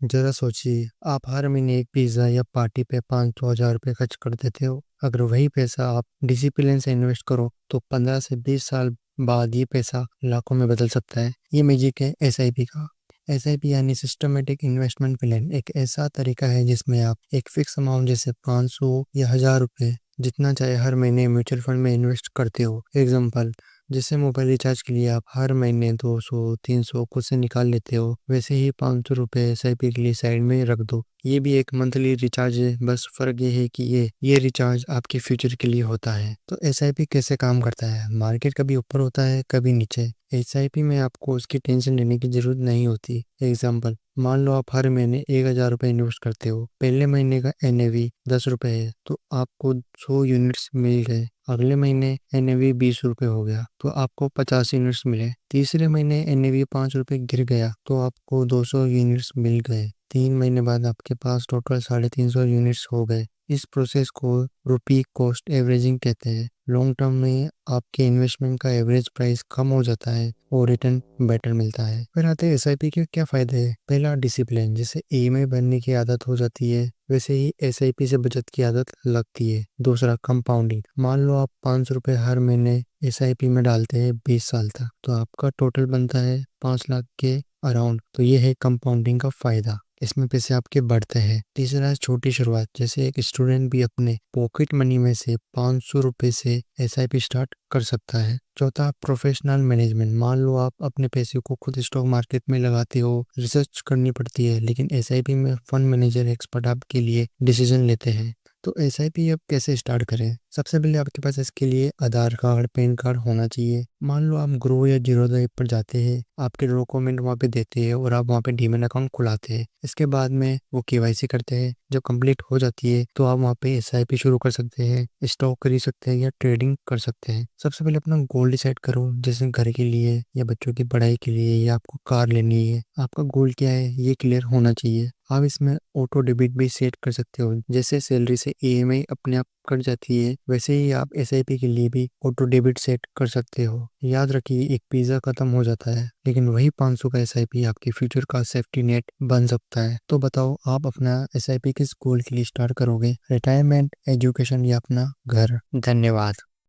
जरा सोचिए, आप हर महीने एक पिज्ज़ा या पार्टी पे 500-1000 रुपये खर्च कर देते हो। अगर वही पैसा आप डिसिप्लिन से इन्वेस्ट करो तो 15 से 20 साल बाद ये पैसा लाखों में बदल सकता है। ये मैजिक है एसआईपी का। एसआईपी यानी सिस्टमेटिक इन्वेस्टमेंट प्लान एक ऐसा तरीका है जिसमें आप एक फिक्स अमाउंट जैसे 500 या 1000 रुपये जितना चाहे हर महीने म्यूचुअल फंड में इन्वेस्ट करते हो। एग्जाम्पल, जैसे मोबाइल रिचार्ज के लिए आप हर महीने 200-300 खुद से निकाल लेते हो, वैसे ही 500 रुपये एसआईपी के लिए साइड में रख दो। ये भी एक मंथली रिचार्ज है, बस फर्क ये है कि ये रिचार्ज आपके फ्यूचर के लिए होता है। तो एसआईपी कैसे काम करता है? मार्केट कभी ऊपर होता है, कभी नीचे। एसआईपी में आपको उसकी टेंशन लेने की जरूरत नहीं होती। एग्जाम्पल, मान लो आप हर महीने 1000 रुपये इन्वेस्ट करते हो। पहले महीने का एनएवी 10 रुपये है तो आपको 100 यूनिट्स मिल गए। अगले महीने एनएवी 20 रुपये हो गया तो आपको 50 यूनिट्स मिले। तीसरे महीने एनएवी 5 रुपये गिर गया तो आपको 200 यूनिट्स मिल गए। 3 महीने बाद आपके पास टोटल 350 यूनिट्स हो गए। इस प्रोसेस को रुपी कॉस्ट एवरेजिंग कहते हैं। लॉन्ग टर्म में आपके इन्वेस्टमेंट का एवरेज प्राइस कम हो जाता है और रिटर्न बेटर मिलता है। फिर आते हैं एसआईपी के क्या फायदे हैं। पहला, डिसिप्लिन। जैसे ईएमआई भरने की आदत हो जाती है वैसे ही एसआईपी से बचत की आदत लगती है। दूसरा, कंपाउंडिंग। मान लो आप 500 रुपये हर महीने एसआईपी में डालते हैं 20 साल तक तो आपका टोटल बनता है 5 लाख के अराउंड। तो ये है कंपाउंडिंग का फायदा, इसमें पैसे आपके बढ़ते हैं। तीसरा है छोटी शुरुआत। जैसे एक स्टूडेंट भी अपने पॉकेट मनी में से 500 रुपये से एसआईपी स्टार्ट कर सकता है। चौथा, प्रोफेशनल मैनेजमेंट। मान लो आप अपने पैसे को खुद स्टॉक मार्केट में लगाते हो, रिसर्च करनी पड़ती है, लेकिन एसआईपी में फंड मैनेजर एक्सपर्ट आपके लिए डिसीजन लेते हैं। तो एसआईपी अब कैसे स्टार्ट करें? सबसे पहले आपके पास इसके लिए आधार कार्ड, पैन कार्ड होना चाहिए। मान लो आप ग्रो या जीरोधा ऐप पर जाते हैं, आपके डॉक्यूमेंट वहाँ पे देते हैं और आप वहाँ पे डीमैट अकाउंट खुलाते हैं। इसके बाद में वो केवाईसी करते हैं। जब कंप्लीट हो जाती है तो आप वहाँ पे एसआईपी शुरू कर सकते हैं, स्टॉक खरीद सकते हैं या ट्रेडिंग कर सकते हैं। सबसे पहले अपना गोल डिसाइड करो, जैसे घर के लिए या बच्चों की पढ़ाई के लिए या आपको कार लेनी है। आपका गोल क्या है ये क्लियर होना चाहिए। आप इसमें ऑटो डेबिट भी सेट कर सकते हो। जैसे सैलरी से ईएमआई अपने आप कट जाती है वैसे ही आप एसआईपी के लिए भी ऑटो डेबिट सेट कर सकते हो। याद रखिए, एक पिज्जा खत्म हो जाता है लेकिन वही 500 का एसआईपी आपके फ्यूचर का सेफ्टी नेट बन सकता है। तो बताओ, आप अपना एसआईपी किस गोल के लिए स्टार्ट करोगे? रिटायरमेंट, एजुकेशन या अपना घर? धन्यवाद।